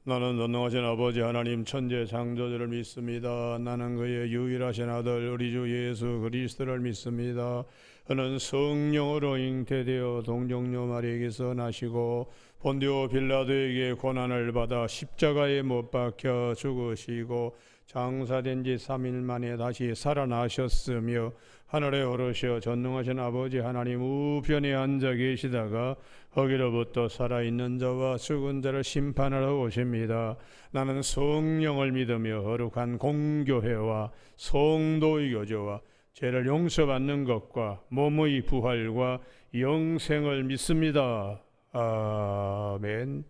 나는 전능하신 아버지 하나님 천재 창조주를 믿습니다. 나는 그의 유일하신 아들 우리 주 예수 그리스도를 믿습니다. 그는 성령으로 잉태되어 동정녀 마리에게서 나시고 본디오 빌라도에게 고난을 받아 십자가에 못 박혀 죽으시고 장사된 지 3일 만에 다시 살아나셨으며 하늘에 오르셔 전능하신 아버지 하나님 우편에 앉아 계시다가 거기로부터 살아있는 자와 죽은 자를 심판하러 오십니다. 나는 성령을 믿으며 거룩한 공교회와 성도의 교제와 죄를 용서받는 것과 몸의 부활과 영생을 믿습니다. 아멘.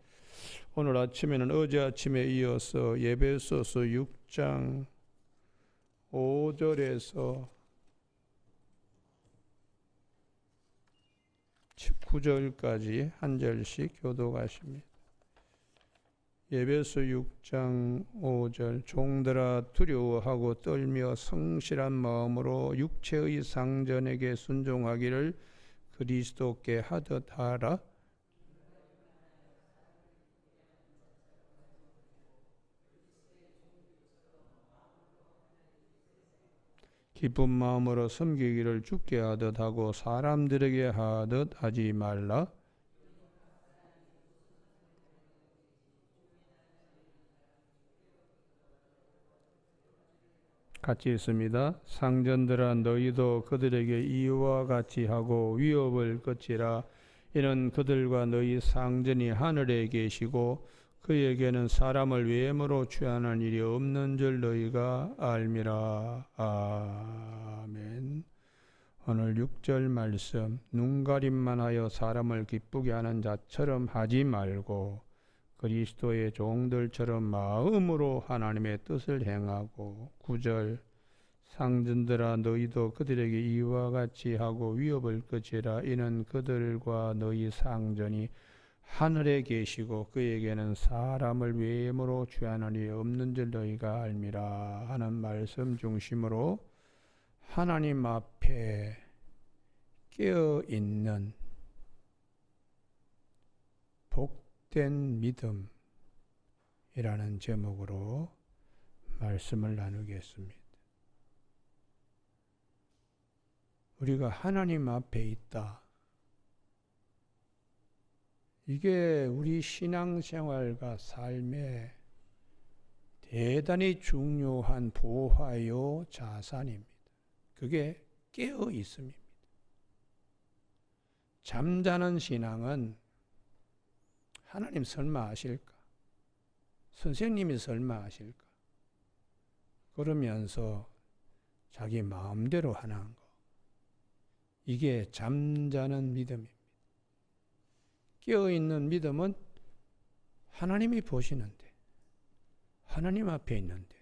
오늘 아침에는 어제 아침에 이어서 에베소서 6장 5절에서 19절까지 한 절씩 교독하십니다. 에베소 6장 5절 종들아 두려워하고 떨며 성실한 마음으로 육체의 상전에게 순종하기를 그리스도께 하듯 하라. 기쁜 마음으로 섬기기를 주께 하듯 하고 사람들에게 하듯 하지 말라. 같이 있습니다. 상전들아 너희도 그들에게 이와 같이 하고 위업을 거치라. 이는 그들과 너희 상전이 하늘에 계시고 그에게는 사람을 외모로 취하는 일이 없는 줄 너희가 알미라. 아멘. 오늘 6절 말씀 눈가림만 하여 사람을 기쁘게 하는 자처럼 하지 말고 그리스도의 종들처럼 마음으로 하나님의 뜻을 행하고 9절 상전들아 너희도 그들에게 이와 같이 하고 위업을 거치라. 이는 그들과 너희 상전이 하늘에 계시고 그에게는 사람을 외모로 취하는 일이 없는 줄 너희가 알미라 하는 말씀 중심으로 하나님 앞에 깨어있는 복된 믿음이라는 제목으로 말씀을 나누겠습니다. 우리가 하나님 앞에 있다. 이게 우리 신앙생활과 삶에 대단히 중요한 보화요 자산입니다. 그게 깨어 있음입니다. 잠자는 신앙은 하나님 설마 아실까? 선생님이 설마 아실까? 그러면서 자기 마음대로 하는 거. 이게 잠자는 믿음입니다. 깨어있는 믿음은 하나님이 보시는데, 하나님 앞에 있는데,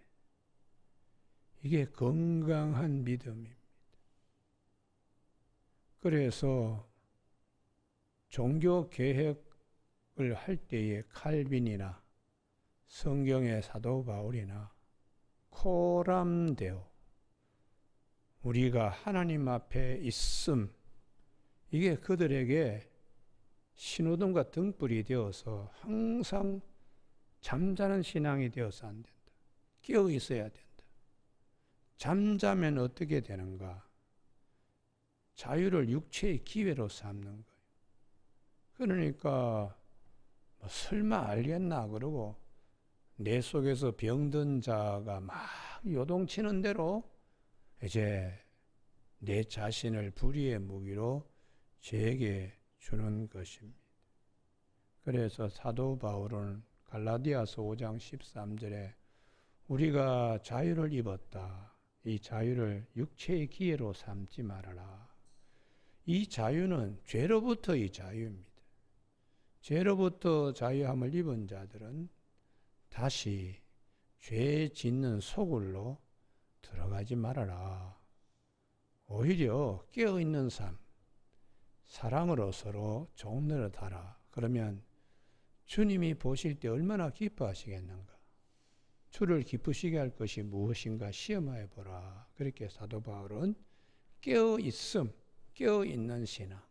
이게 건강한 믿음입니다. 그래서 종교 개혁을 할 때에 칼빈이나 성경의 사도 바울이나 코람데오, 우리가 하나님 앞에 있음, 이게 그들에게 신호등과 등불이 되어서 항상 잠자는 신앙이 되어서 안 된다. 깨어 있어야 된다. 잠자면 어떻게 되는가? 자유를 육체의 기회로 삼는 거예요. 그러니까 뭐 설마 알겠나 그러고 내 속에서 병든 자가 막 요동치는 대로 이제 내 자신을 불의의 무기로 제게 주는 것입니다. 그래서 사도 바울은 갈라디아서 5장 13절에 우리가 자유를 입었다. 이 자유를 육체의 기회로 삼지 말아라. 이 자유는 죄로부터의 자유입니다. 죄로부터 자유함을 입은 자들은 다시 죄 짓는 소굴로 들어가지 말아라. 오히려 깨어있는 삶, 사랑으로 서로 종노릇하라. 그러면 주님이 보실 때 얼마나 기뻐하시겠는가? 주를 기쁘시게 할 것이 무엇인가 시험하여 보라. 그렇게 사도 바울은 깨어있음, 깨어있는 신앙,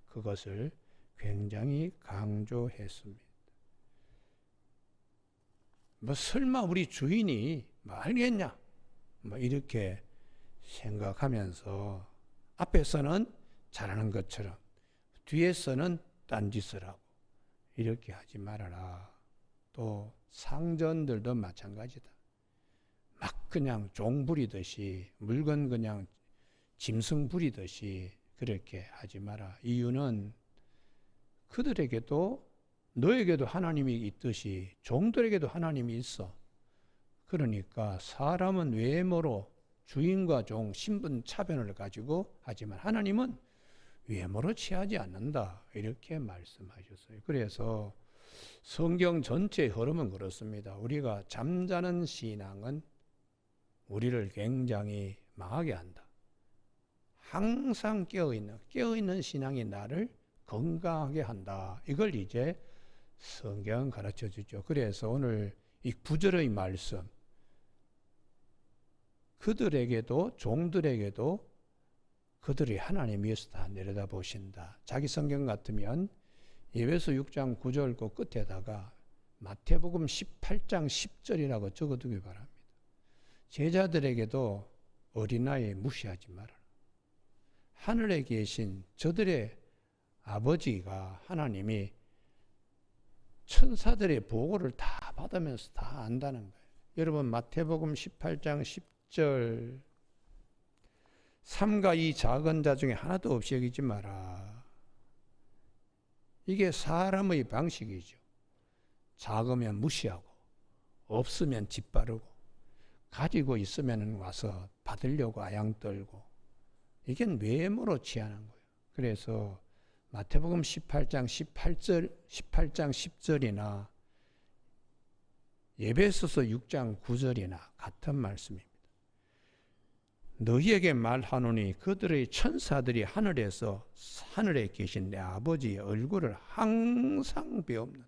그것을 굉장히 강조했습니다. 뭐 설마 우리 주인이 말겠냐? 뭐 이렇게 생각하면서 앞에서는 잘하는 것처럼 뒤에서는 딴짓을 하고 이렇게 하지 말아라. 또 상전들도 마찬가지다. 막 그냥 종 부리듯이 물건 그냥 짐승 부리듯이 그렇게 하지 마라. 이유는 그들에게도 너에게도 하나님이 있듯이 종들에게도 하나님이 있어. 그러니까 사람은 외모로 주인과 종 신분 차별을 가지고 하지만 하나님은 외모로 취하지 않는다. 이렇게 말씀하셨어요. 그래서 성경 전체의 흐름은 그렇습니다. 우리가 잠자는 신앙은 우리를 굉장히 망하게 한다. 항상 깨어있는 신앙이 나를 건강하게 한다. 이걸 이제 성경은 가르쳐 주죠. 그래서 오늘 이 9절의 말씀, 그들에게도 종들에게도 그들이 하나님 위에서 다 내려다보신다. 자기 성경 같으면 에베소 6장 9절 그 끝에다가 마태복음 18장 10절이라고 적어두기 바랍니다. 제자들에게도 어린아이 무시하지 말아라. 하늘에 계신 저들의 아버지가 하나님이 천사들의 보고를 다 받으면서 다 안다는 거예요. 여러분 마태복음 18장 10절 삼가 이 작은 자 중에 하나도 없이 여기지 마라. 이게 사람의 방식이죠. 작으면 무시하고 없으면 짓바르고 가지고 있으면 와서 받으려고 아양 떨고 이게 외모로 취하는 거예요. 그래서 마태복음 18장 10절이나 에베소서 6장 9절이나 같은 말씀입니다. 너희에게 말하노니 그들의 천사들이 하늘에 계신 내 아버지의 얼굴을 항상 배웁는다.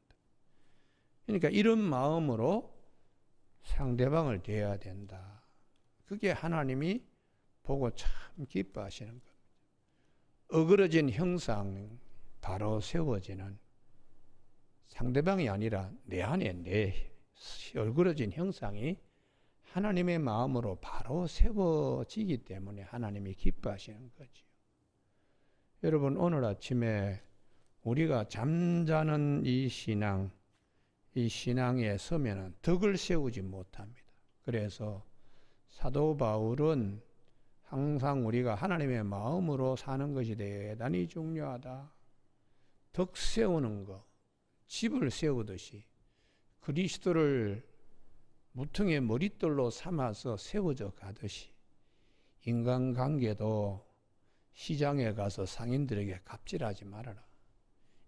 그러니까 이런 마음으로 상대방을 대해야 된다. 그게 하나님이 보고 참 기뻐하시는 겁니다. 어그러진 형상 바로 세워지는 상대방이 아니라 내 안에 내 얼그러진 형상이 하나님의 마음으로 바로 세워지기 때문에 하나님이 기뻐하시는 거지요. 여러분 오늘 아침에 우리가 잠자는 이 신앙에 서면은 덕을 세우지 못합니다. 그래서 사도 바울은 항상 우리가 하나님의 마음으로 사는 것이 대단히 중요하다. 덕 세우는 것, 집을 세우듯이 그리스도를 무등의 머릿돌로 삼아서 세워져 가듯이 인간관계도 시장에 가서 상인들에게 갑질하지 말아라.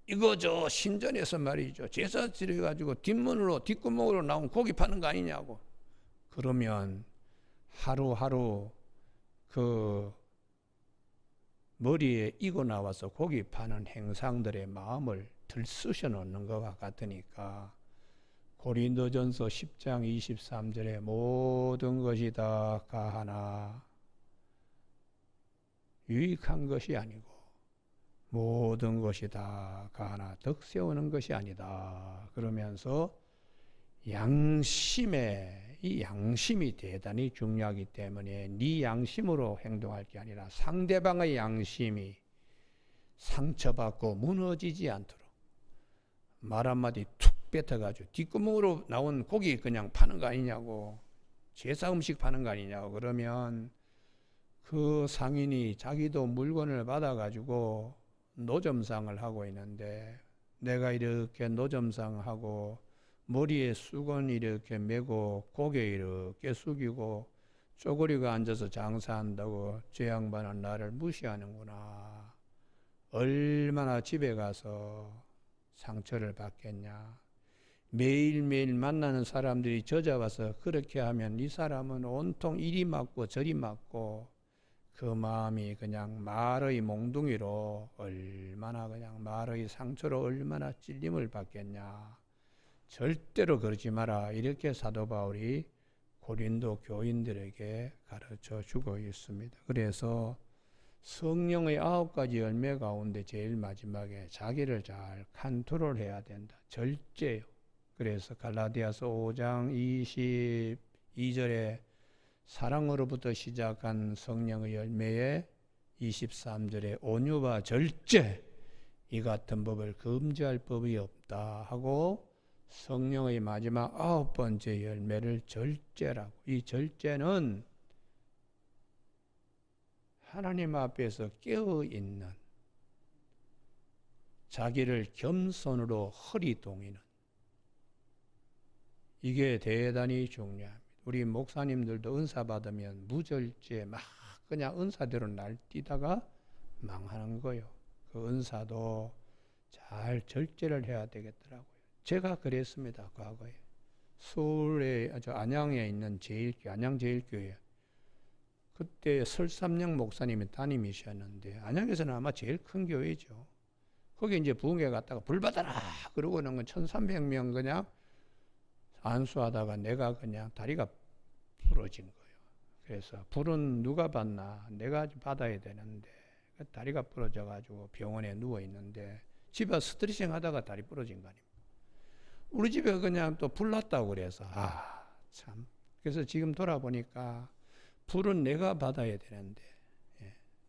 이거 저 신전에서 말이죠. 제사 드려가지고 뒷구멍으로 나온 고기 파는 거 아니냐고. 그러면 하루하루 그 머리에 이고 나와서 고기 파는 행상들의 마음을 들쑤셔 놓는 것과 같으니까 고린도전서 10장 23절에 모든 것이 다 가하나 유익한 것이 아니고 모든 것이 다 가하나 덕 세우는 것이 아니다. 그러면서 이 양심이 대단히 중요하기 때문에 네 양심으로 행동할 게 아니라 상대방의 양심이 상처받고 무너지지 않도록 말 한마디 툭 뱉어가지고 뒷구멍으로 나온 고기 그냥 파는 거 아니냐고, 제사 음식 파는 거 아니냐고. 그러면 그 상인이 자기도 물건을 받아가지고 노점상을 하고 있는데 내가 이렇게 노점상하고 머리에 수건 이렇게 메고 고개 이렇게 숙이고 쪼그리고 앉아서 장사한다고 저 양반은 나를 무시하는구나. 얼마나 집에 가서 상처를 받겠냐. 매일매일 만나는 사람들이 저잡아서 그렇게 하면 이 사람은 온통 이리 맞고 저리 맞고 그 마음이 그냥 말의 몽둥이로 얼마나 그냥 말의 상처로 얼마나 찔림을 받겠냐. 절대로 그러지 마라. 이렇게 사도 바울이 고린도 교인들에게 가르쳐 주고 있습니다. 그래서 성령의 9가지 열매 가운데 제일 마지막에 자기를 잘 컨트롤해야 된다. 절제요. 그래서 갈라디아서 5장 22절에 사랑으로부터 시작한 성령의 열매에 23절에 온유와 절제, 이 같은 법을 금지할 법이 없다 하고 성령의 마지막 9번째 열매를 절제라고. 이 절제는 하나님 앞에서 깨어있는, 자기를 겸손으로 허리 동이는, 이게 대단히 중요합니다. 우리 목사님들도 은사 받으면 무절제 막 그냥 은사대로 날뛰다가 망하는 거예요. 그 은사도 잘 절제를 해야 되겠더라고요. 제가 그랬습니다. 과거에 서울에 안양에 있는 안양제일교회, 그때 설삼영 목사님이 담임이셨는데 안양에서는 아마 제일 큰 교회죠. 거기 이제 부흥회 갔다가 불 받아라 그러고는 건 1300명 그냥 안수하다가 내가 그냥 다리가 부러진 거예요. 그래서 불은 누가 받나? 내가 받아야 되는데 다리가 부러져 가지고 병원에 누워 있는데 집에 스트레칭 하다가 다리 부러진 거 아닙니까? 우리 집에 그냥 또 불 났다고 그래서 참. 그래서 지금 돌아보니까 불은 내가 받아야 되는데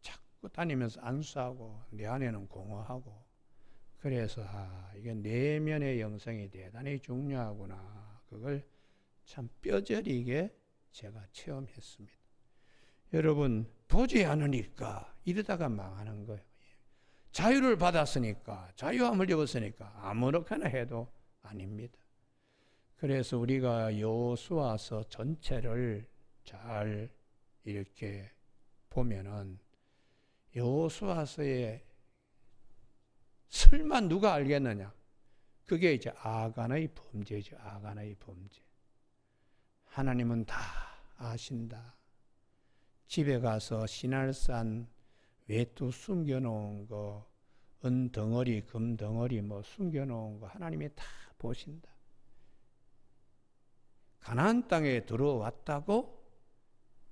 자꾸 다니면서 안수하고 내 안에는 공허하고, 그래서 이게 내면의 영성이 대단히 중요하구나. 그걸 참 뼈저리게 제가 체험했습니다. 여러분, 보지 않으니까 이러다가 망하는 거예요. 자유를 받았으니까, 자유함을 입었으니까 아무렇게나 해도 아닙니다. 그래서 우리가 여호수아서 전체를 잘 이렇게 보면은 여호수아서에 설마 누가 알겠느냐? 그게 이제 아간의 범죄죠. 아간의 범죄. 하나님은 다 아신다. 집에 가서 시날산 외투 숨겨놓은 거, 은덩어리, 금덩어리 뭐 숨겨놓은 거 하나님이 다 보신다. 가나안 땅에 들어왔다고?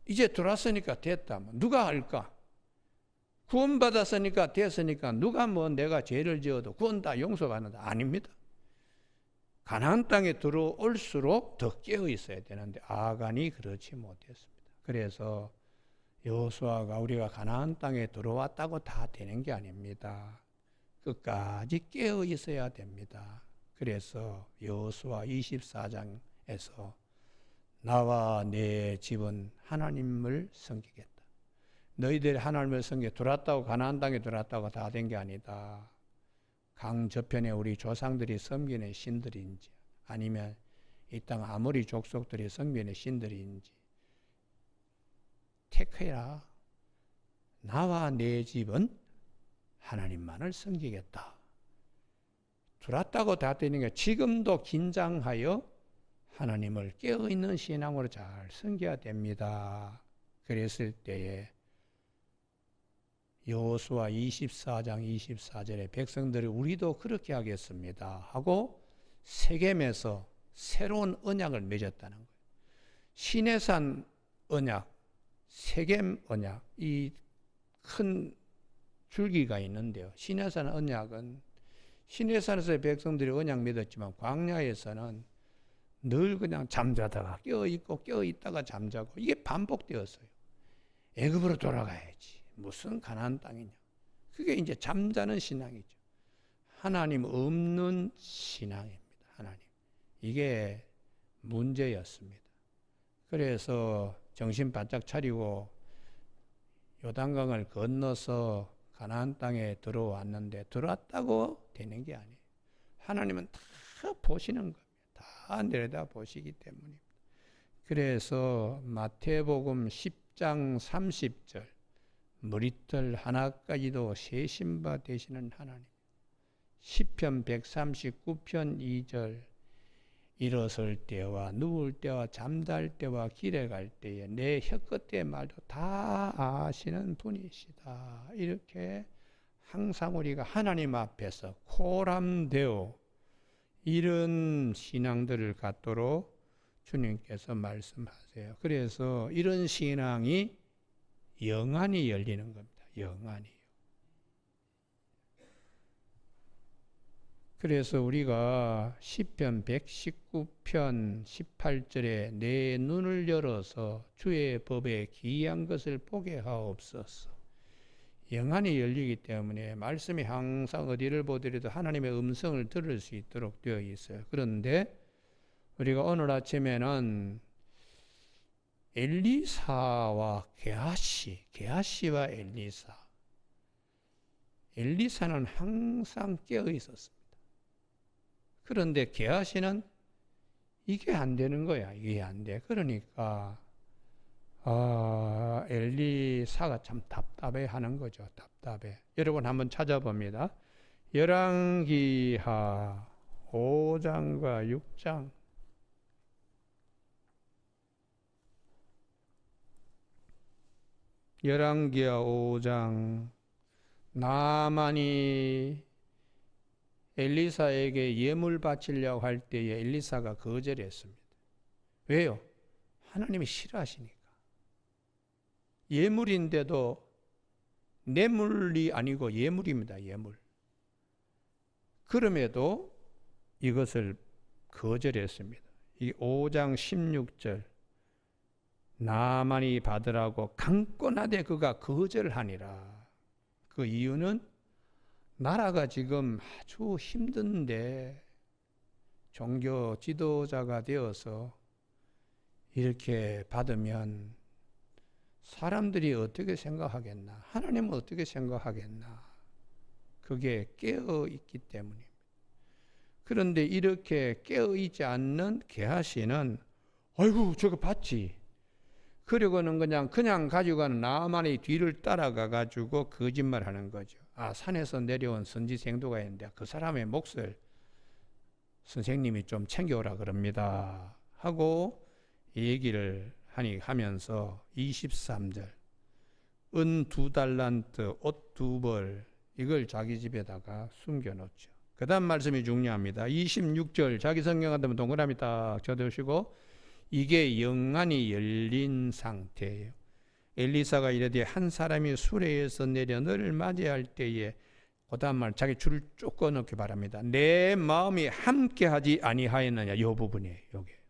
이제 들어왔으니까 됐다. 누가 알까? 구원받았으니까 됐으니까 누가 뭐 내가 죄를 지어도 구원 다 용서받는다. 아닙니다. 가나안 땅에 들어올수록 더 깨어 있어야 되는데 아간이 그렇지 못했습니다. 그래서 여호수아가 우리가 가나안 땅에 들어왔다고 다 되는 게 아닙니다. 끝까지 깨어 있어야 됩니다. 그래서 여호수아 24장에서 나와 내 집은 하나님을 섬기겠다. 너희들이 하나님을 섬겨 들어왔다고 가나안 땅에 들어왔다고 다 된 게 아니다. 강 저편에 우리 조상들이 섬기는 신들인지 아니면 이 땅 아모리 족속들이 섬기는 신들인지 택해라. 나와 내 집은 하나님만을 섬기겠다. 들어왔다고 다 되는 게 지금도 긴장하여 하나님을 깨어있는 신앙으로 잘 섬겨야 됩니다. 그랬을 때에 여호수아 24장 24절에 백성들이 우리도 그렇게 하겠습니다 하고 세겜에서 새로운 언약을 맺었다는 거예요. 시내산 언약, 세겜 언약, 이 큰 줄기가 있는데요. 시내산 언약은 시내산에서의 백성들이 언약 맺었지만 광야에서는 늘 그냥 잠자다가 깨어있고 깨어있다가 잠자고 이게 반복되었어요. 애굽으로 돌아가야지. 무슨 가나안 땅이냐. 그게 이제 잠자는 신앙이죠. 하나님 없는 신앙입니다. 하나님. 이게 문제였습니다. 그래서 정신 바짝 차리고 요단강을 건너서 가나안 땅에 들어왔는데 들어왔다고 되는 게 아니에요. 하나님은 다 보시는 겁니다. 다 내려다 보시기 때문입니다. 그래서 마태복음 10장 30절 머리털 하나까지도 세신 바 되시는 하나님. 시편 139편 2절 일어설 때와 누울 때와 잠잘 때와 길에 갈 때에 내 혀끝의 말도 다 아시는 분이시다. 이렇게 항상 우리가 하나님 앞에서 코람되어 이런 신앙들을 갖도록 주님께서 말씀하세요. 그래서 이런 신앙이 영안이 열리는 겁니다. 영안이요. 그래서 우리가 시편 119편 18절에 내 눈을 열어서 주의 법에 기이한 것을 보게 하옵소서. 영안이 열리기 때문에 말씀이 항상 어디를 보더라도 하나님의 음성을 들을 수 있도록 되어 있어요. 그런데 우리가 오늘 아침에는 엘리사와 게하시와 엘리사는 항상 깨어 있었습니다. 그런데 게하시는 이게 안 되는 거야. 이게 안 돼. 그러니까 엘리사가 참 답답해 하는 거죠. 답답해. 여러분 한번 찾아봅니다. 열왕기하 5장과 6장. 열왕기하 5장. 나만이 엘리사에게 예물 바치려고 할 때에 엘리사가 거절했습니다. 왜요? 하나님이 싫어하시니까. 예물인데도 뇌물이 아니고 예물입니다. 예물. 그럼에도 이것을 거절했습니다. 이 5장 16절 나만이 받으라고 강권하되 그가 거절하니라. 그 이유는 나라가 지금 아주 힘든데 종교 지도자가 되어서 이렇게 받으면 사람들이 어떻게 생각하겠나? 하나님은 어떻게 생각하겠나? 그게 깨어있기 때문입니다. 그런데 이렇게 깨어있지 않는 게하시는 아이고 저거 봤지? 그러고는 그냥 가지고 가는 나만의 뒤를 따라가 가지고 거짓말하는 거죠. 산에서 내려온 선지 생도가 있는데 그 사람의 몫을 선생님이 좀 챙겨오라 그럽니다. 하고 얘기를 하면서 23절 은 2달란트, 옷 2벌 이걸 자기 집에다가 숨겨놓죠. 그 다음 말씀이 중요합니다. 26절 자기 성경 같으면 동그라미 딱 쳐두시고 이게 영안이 열린 상태예요. 엘리사가 이르되 한 사람이 수레에서 내려 너를 맞이할 때에 그 다음 말 자기 줄을 쭉 꺼놓기 바랍니다. 내 마음이 함께하지 아니하였느냐 이 부분이에요. 요게.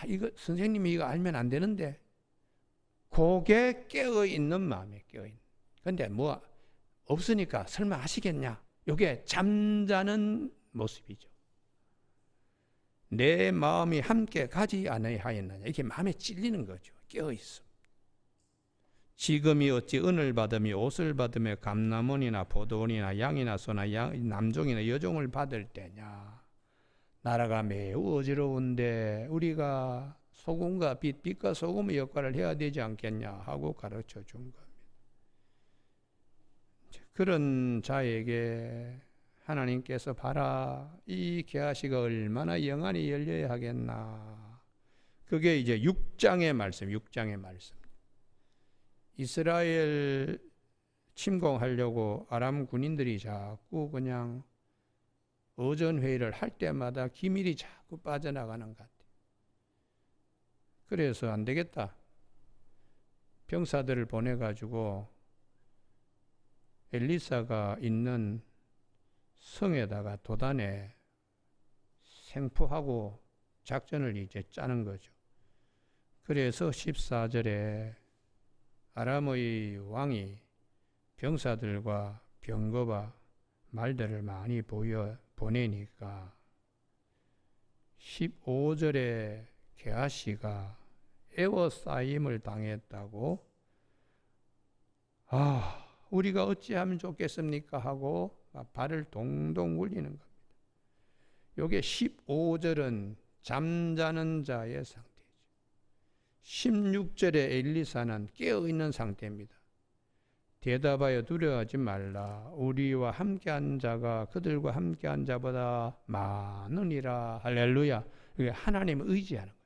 이거 선생님이 이거 알면 안 되는데 그게 깨어있는 마음에 깨어있는. 근데 뭐 없으니까 설마 하시겠냐. 요게 잠자는 모습이죠. 내 마음이 함께 가지 아니하였느냐. 이게 마음에 찔리는 거죠. 깨어있어. 지금이 어찌 은을 받으며 옷을 받으며 감람원이나 포도원이나 양이나 소나 남종이나 여종을 받을 때냐. 나라가 매우 어지러운데 우리가 소금과 빛과 소금의 역할을 해야 되지 않겠냐 하고 가르쳐 준 겁니다. 그런 자에게 하나님께서 봐라 이 게하시가 얼마나 영안이 열려야 하겠나. 그게 이제 6장의 말씀. 이스라엘 침공하려고 아람 군인들이 자꾸 그냥 어전회의를 할 때마다 기밀이 자꾸 빠져나가는 것 같아요. 그래서 안 되겠다. 병사들을 보내가지고 엘리사가 있는 성에다가 도단에 생포하고 작전을 이제 짜는 거죠. 그래서 14절에 아람의 왕이 병사들과 병거와 말들을 많이 보내니까 15절에 게하시가 애워싸임을 당했다고 우리가 어찌하면 좋겠습니까 하고 발을 동동 굴리는 겁니다. 요게 15절은 잠자는 자의 상태죠. 16절에 엘리사는 깨어있는 상태입니다. 대답하여 두려워하지 말라. 우리와 함께한 자가 그들과 함께한 자보다 많으니라. 할렐루야. 이게 하나님을 의지하는 거예요.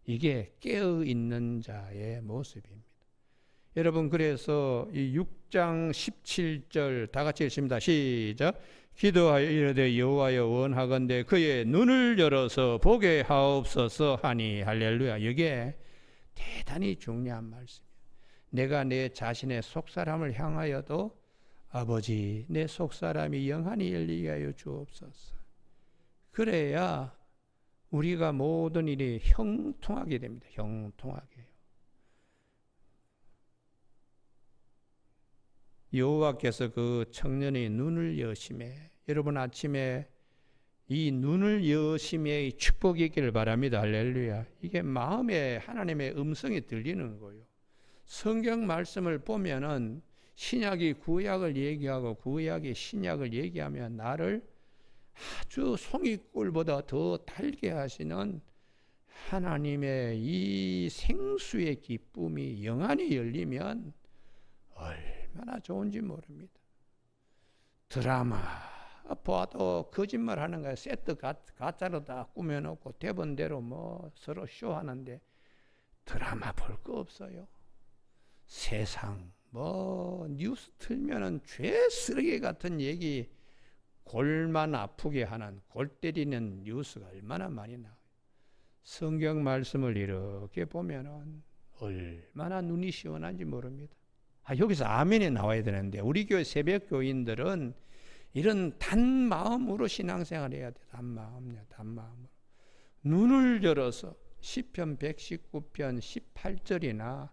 이게 깨어있는 자의 모습입니다. 여러분 그래서 이 6장 17절 다 같이 읽습니다. 시작. 기도하여 이르되 여호와여 원하건대 그의 눈을 열어서 보게 하옵소서 하니. 할렐루야. 이게 대단히 중요한 말씀이에요. 내가 내 자신의 속사람을 향하여도 아버지, 내 속사람이 영안이 열리게 하여 주옵소서. 그래야 우리가 모든 일이 형통하게 됩니다. 형통하게. 여호와께서 그 청년의 눈을 여심해, 여러분 아침에 이 눈을 여심의 축복이 있기를 바랍니다. 할렐루야. 이게 마음에 하나님의 음성이 들리는 거예요. 성경 말씀을 보면은 신약이 구약을 얘기하고 구약이 신약을 얘기하면 나를 아주 송이꿀보다 더 달게 하시는 하나님의 이 생수의 기쁨이 영안이 열리면 얼마나 좋은지 모릅니다. 드라마 보아도 거짓말하는 거야. 세트 가짜로 다 꾸며놓고 대본대로 뭐 서로 쇼하는데 드라마 볼 거 없어요. 세상 뭐 뉴스 틀면은 죄 쓰레기 같은 얘기, 골만 아프게 하는 골 때리는 뉴스가 얼마나 많이 나와요. 성경 말씀을 이렇게 보면은 얼마나 눈이 시원한지 모릅니다. 여기서 아멘이 나와야 되는데 우리 교회 새벽 교인들은 이런 단 마음으로 신앙생활 해야 돼. 단 마음으로. 눈을 열어서 시편 119편 18절이나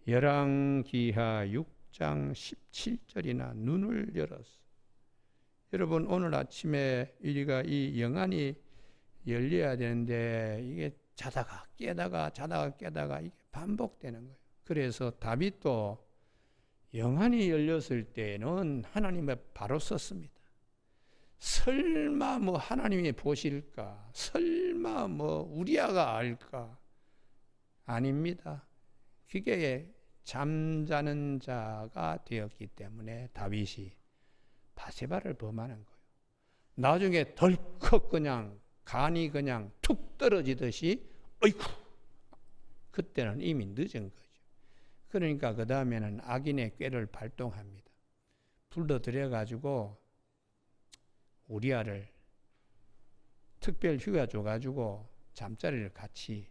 열왕기하 6장 17절이나 눈을 열어서 여러분 오늘 아침에 우리가 이 영안이 열려야 되는데 이게 자다가 깨다가 이게 반복되는 거예요. 그래서 다윗도 영안이 열렸을 때는 하나님을 바로 썼습니다. 설마 뭐 하나님이 보실까? 설마 뭐 우리아가 알까? 아닙니다. 그게 잠자는 자가 되었기 때문에 다윗이 바세바를 범하는 거예요. 나중에 덜컥 그냥 간이 그냥 툭 떨어지듯이 어이쿠 그때는 이미 늦은 거죠. 그러니까 그 다음에는 악인의 꾀를 발동합니다. 불러들여가지고 우리아를 특별 휴가 줘가지고 잠자리를 같이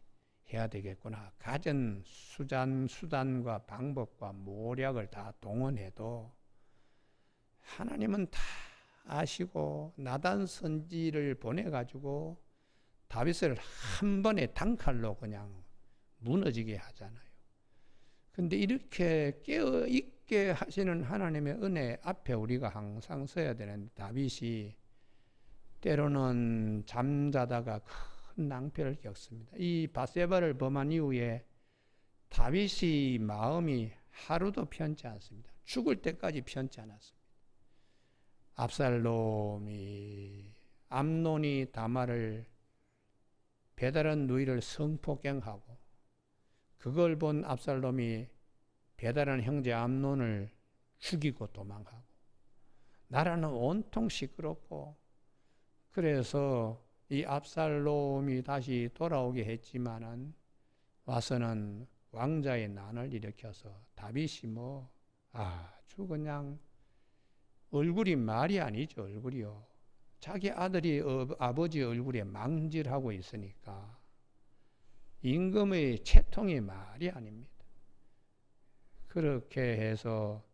해야 되겠구나. 가진 수단과 방법과 모략을 다 동원해도 하나님은 다 아시고 나단 선지를 보내가지고 다윗을 한 번에 단칼로 그냥 무너지게 하잖아요. 근데 이렇게 깨어있게 하시는 하나님의 은혜 앞에 우리가 항상 서야 되는데 다윗이 때로는 잠자다가 큰 낭패를 겪습니다. 이 바세바를 범한 이후에 다윗이 마음이 하루도 편치 않습니다. 죽을 때까지 편치 않았습니다. 암논이 다말을 배다른 누이를 성폭행하고 그걸 본 압살롬이 배다른 형제 암논을 죽이고 도망가고 나라는 온통 시끄럽고 그래서 이 압살롬이 다시 돌아오게 했지만은 와서는 왕자의 난을 일으켜서 다윗이 아주 그냥 얼굴이 말이 아니죠. 얼굴이요. 자기 아들이 아버지 얼굴에 망질하고 있으니까 임금의 채통이 말이 아닙니다. 그렇게 해서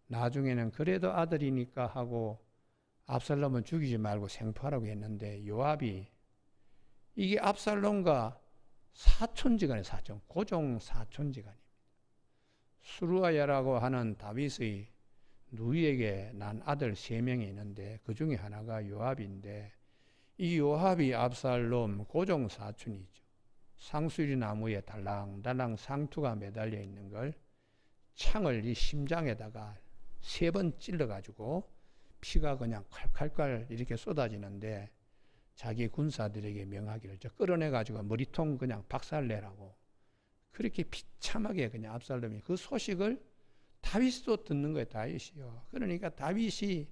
나중에는 그래도 아들이니까 하고 압살롬은 죽이지 말고 생포하라고 했는데 요압이 이게 압살롬과 사촌지간의 고종 사촌지간입니다. 수루아야라고 하는 다윗의 누이에게 난 아들 3명이 있는데 그 중에 하나가 요압인데 이 요압이 압살롬 고종 사촌이죠. 상수리 나무에 달랑달랑 상투가 매달려 있는 걸 창을 이 심장에다가 3번 찔러가지고 피가 그냥 칼칼칼 이렇게 쏟아지는데 자기 군사들에게 명하기를 끌어내가지고 머리통 그냥 박살내라고 그렇게 비참하게 그냥 압살롬이 그 소식을 다윗도 듣는 거예요. 다윗이요. 그러니까 다윗이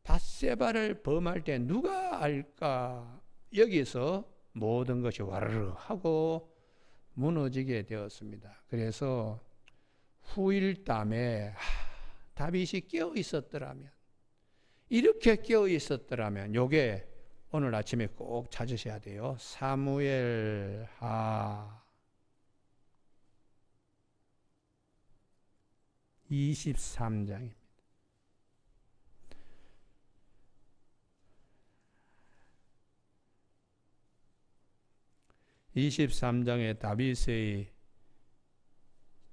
밧세바를 범할 때 누가 알까? 여기서 모든 것이 와르르 하고 무너지게 되었습니다. 그래서 후일담에 다윗이 깨어 있었더라면 이렇게 깨어 있었더라면 요게 오늘 아침에 꼭 찾으셔야 돼요. 사무엘하 23장입니다. 23장의 다윗의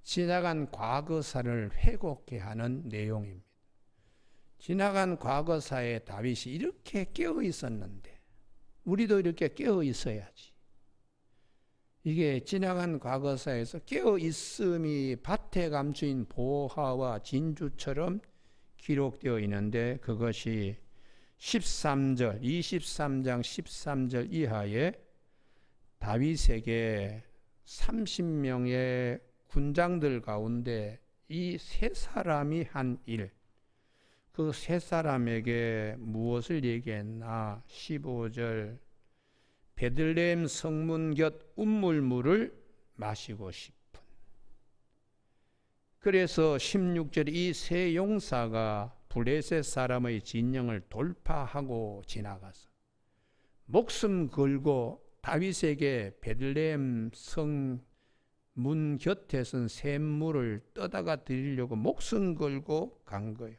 지나간 과거사를 회복해 하는 내용입니다. 지나간 과거사에 다윗이 이렇게 깨어 있었는데 우리도 이렇게 깨어 있어야지. 이게 지나간 과거사에서 깨어 있음이 밭에 감추인 보화와 진주처럼 기록되어 있는데 그것이 23장 13절 이하에 다윗에게 30명의 군장들 가운데 이 세 사람이 한 일, 그 세 사람에게 무엇을 얘기했나? 15절 베들레헴 성문 곁 운물물을 마시고 싶은. 그래서 16절 이 세 용사가 블레셋 사람의 진영을 돌파하고 지나가서 목숨 걸고 다윗에게 베들레헴 성문 곁에선 샘물을 떠다가 드리려고 목숨 걸고 간 거예요.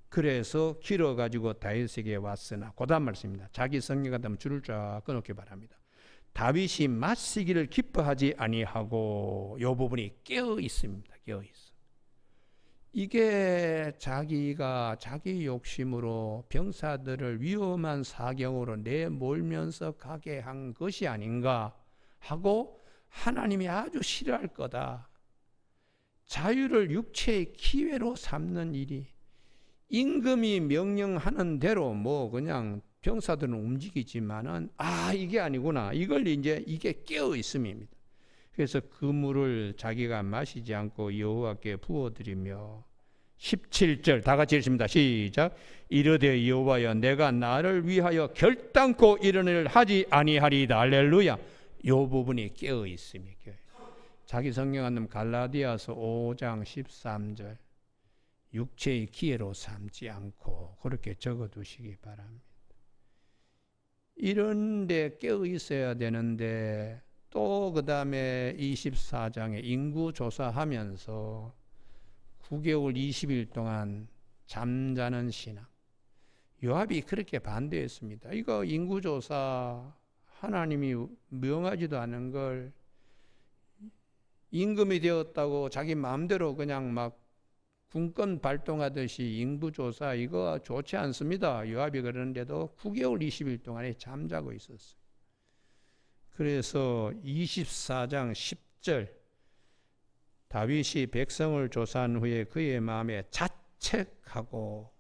그래서 길어가지고 다윗에게 왔으나 그 다음 말씀입니다. 자기 성경 같으면 줄을 쫙 끊었기 바랍니다. 다윗이 마시기를 기뻐하지 아니하고 이 부분이 깨어 있습니다. 깨어 있어. 이게 자기가 자기 욕심으로 병사들을 위험한 사경으로 내몰면서 가게 한 것이 아닌가 하고 하나님이 아주 싫어할 거다. 자유를 육체의 기회로 삼는 일이 임금이 명령하는 대로 뭐 그냥 병사들은 움직이지만은 이게 아니구나. 이걸 이제 이게 깨어 있음입니다. 그래서 그 물을 자기가 마시지 않고 여호와께 부어드리며 17절 다 같이 읽습니다. 시작. 이르되 여호와여 내가 나를 위하여 결단코 이런 일을 하지 아니하리이다. 할렐루야. 이 부분이 깨어 있음이 깨어. 자기 성경 안 넣으면 갈라디아서 5장 13절 육체의 기회로 삼지 않고 그렇게 적어두시기 바랍니다. 이런 데 깨어 있어야 되는데 또 그 다음에 24장에 인구 조사하면서 9개월 20일 동안 잠자는 신앙. 요압이 그렇게 반대했습니다. 이거 인구 조사 하나님이 명하지도 않은 걸 임금이 되었다고 자기 마음대로 그냥 막 군권 발동하듯이 인구조사 이거 좋지 않습니다. 요압이 그러는데도 9개월 20일 동안에 잠자고 있었어요. 그래서 24장 10절 다윗이 백성을 조사한 후에 그의 마음에 자책하고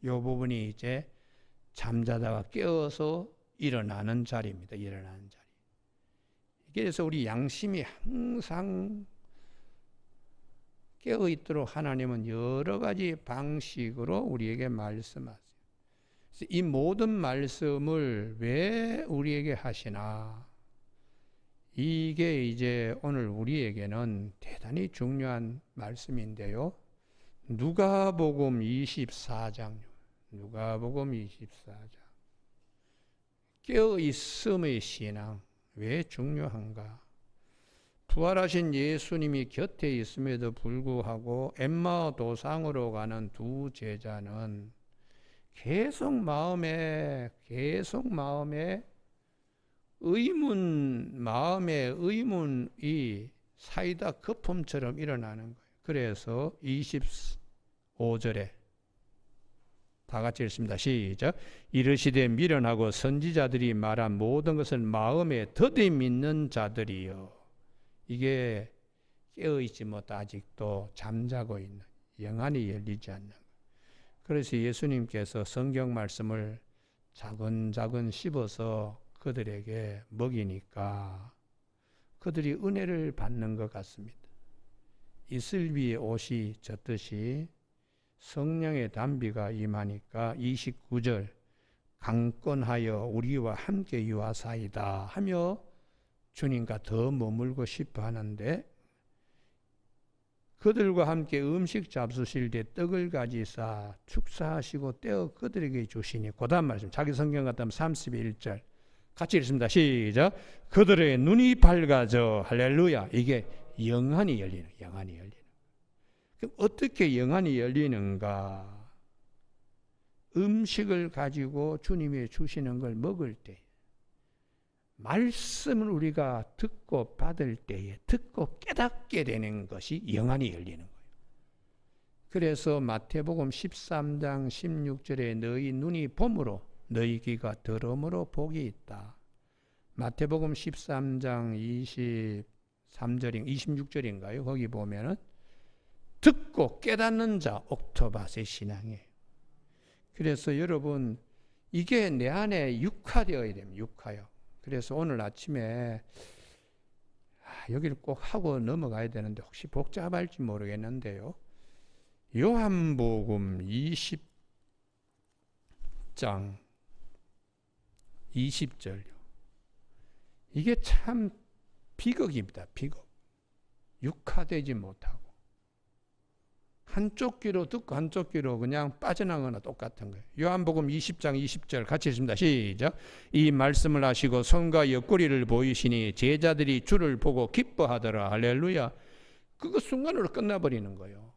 이 부분이 이제 잠자다가 깨어서 일어나는 자리입니다. 일어나는 자리. 그래서 우리 양심이 항상 깨어 있도록 하나님은 여러 가지 방식으로 우리에게 말씀하세요. 그래서 이 모든 말씀을 왜 우리에게 하시나? 이게 이제 오늘 우리에게는 대단히 중요한 말씀인데요. 누가복음 24장. 누가복음 24장. 깨어 있음의 신앙 왜 중요한가? 부활하신 예수님이 곁에 있음에도 불구하고 엠마오 도상으로 가는 두 제자는 계속 마음에 마음의 의문이 사이다 거품처럼 일어나는 거예요. 그래서 25절에 다 같이 읽습니다. 시작. 이르시되 미련하고 선지자들이 말한 모든 것을 마음에 더디 믿는 자들이여. 이게 깨어있지 못해 아직도 잠자고 있는, 영안이 열리지 않는 거예요. 그래서 예수님께서 성경 말씀을 차근차근 씹어서 그들에게 먹이니까 그들이 은혜를 받는 것 같습니다. 이슬 위에 옷이 젖듯이 성령의 담비가 임하니까 29절 강권하여 우리와 함께 유하사이다 하며 주님과 더 머물고 싶어 하는데 그들과 함께 음식 잡수실 때 떡을 가지사 축사하시고 떼어 그들에게 주시니 그 다음 말씀 자기 성경 같으면 31절 같이 읽습니다. 시작. 그들의 눈이 밝아져 할렐루야. 이게 영안이 열리는 영안이 열리는. 그럼 어떻게 영안이 열리는가? 음식을 가지고 주님이 주시는 걸 먹을 때 말씀을 우리가 듣고 받을 때에 듣고 깨닫게 되는 것이 영안이 열리는 거예요. 그래서 마태복음 13장 16절에 너희 눈이 봄으로 너희 귀가 들음으로 복이 있다. 마태복음 13장 26절인가요? 거기 보면은 듣고 깨닫는 자 옥토바스의 신앙이에요. 그래서 여러분 이게 내 안에 육화되어야 됩니다. 육화요. 그래서 오늘 아침에 여기를 꼭 하고 넘어가야 되는데 혹시 복잡할지 모르겠는데요. 요한복음 20장 20절요. 이게 참 비극입니다. 비극. 육화되지 못하고 한쪽 귀로 듣고 한쪽 귀로 그냥 빠져나가거나 똑같은 거예요. 요한복음 20장 20절 같이 읽습니다. 시작. 이 말씀을 하시고 손과 옆구리를 보이시니 제자들이 주를 보고 기뻐하더라. 할렐루야. 그거 순간으로 끝나버리는 거예요.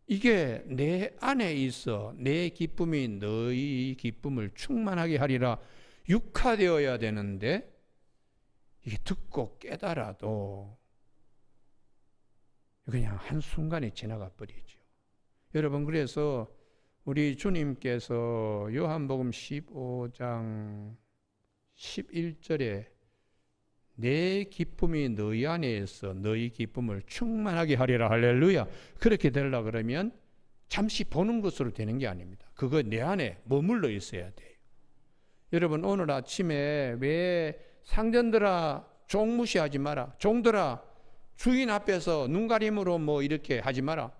이게 내 안에 있어 내 기쁨이 너희 기쁨을 충만하게 하리라. 육화되어야 되는데 이게 듣고 깨달아도 그냥 한순간에 지나가 버리죠. 여러분 그래서 우리 주님께서 요한복음 15장 11절에 내 기쁨이 너희 안에 있어 너희 기쁨을 충만하게 하리라. 할렐루야. 그렇게 되려고 그러면 잠시 보는 것으로 되는 게 아닙니다. 그거 내 안에 머물러 있어야 돼요. 여러분 오늘 아침에 왜 상전들아 종 무시하지 마라. 종들아 주인 앞에서 눈가림으로 뭐 이렇게 하지 마라.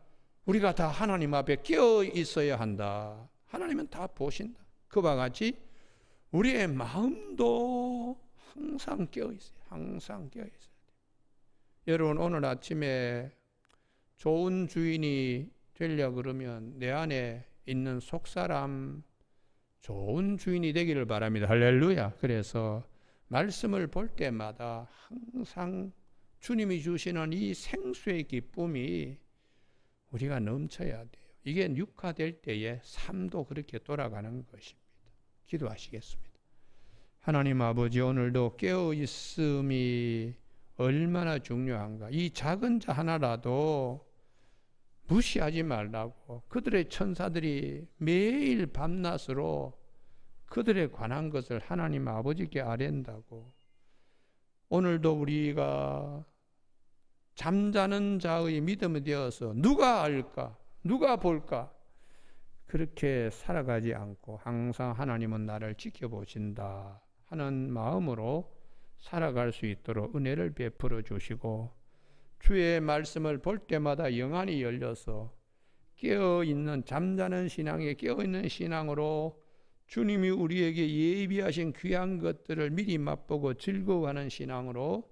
우리가 다 하나님 앞에 깨어 있어야 한다. 하나님은 다 보신다. 그와 같이 우리의 마음도 항상 깨어 있어요. 항상 깨어 있어야 돼요. 여러분 오늘 아침에 좋은 주인이 되려고 그러면 내 안에 있는 속사람 좋은 주인이 되기를 바랍니다. 할렐루야. 그래서 말씀을 볼 때마다 항상 주님이 주시는 이 생수의 기쁨이 우리가 넘쳐야 돼요. 이게 육화될 때에 삶도 그렇게 돌아가는 것입니다. 기도하시겠습니다. 하나님 아버지 오늘도 깨어있음이 얼마나 중요한가. 이 작은 자 하나라도 무시하지 말라고 그들의 천사들이 매일 밤낮으로 그들에 관한 것을 하나님 아버지께 아랜다고 오늘도 우리가 잠자는 자의 믿음이 되어서 누가 알까? 누가 볼까? 그렇게 살아가지 않고 항상 하나님은 나를 지켜보신다 하는 마음으로 살아갈 수 있도록 은혜를 베풀어 주시고 주의 말씀을 볼 때마다 영안이 열려서 깨어있는 잠자는 신앙에 깨어있는 신앙으로 주님이 우리에게 예비하신 귀한 것들을 미리 맛보고 즐거워하는 신앙으로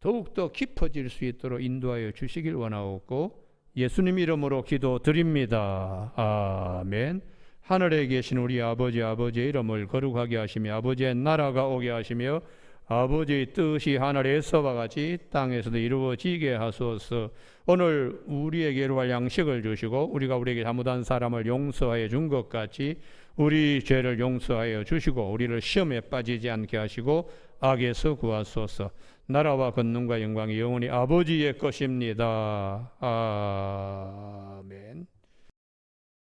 더욱더 깊어질 수 있도록 인도하여 주시길 원하옵고 예수님 이름으로 기도드립니다. 아멘. 하늘에 계신 우리 아버지의 이름을 거룩하게 하시며 아버지의 나라가 오게 하시며 아버지의 뜻이 하늘에서와 같이 땅에서도 이루어지게 하소서. 오늘 우리에게 이루할 양식을 주시고 우리가 우리에게 잘못한 사람을 용서하여 준 것 같이 우리 죄를 용서하여 주시고 우리를 시험에 빠지지 않게 하시고 악에서 구하소서. 나라와 권능과 영광이 영원히 아버지의 것입니다. 아멘.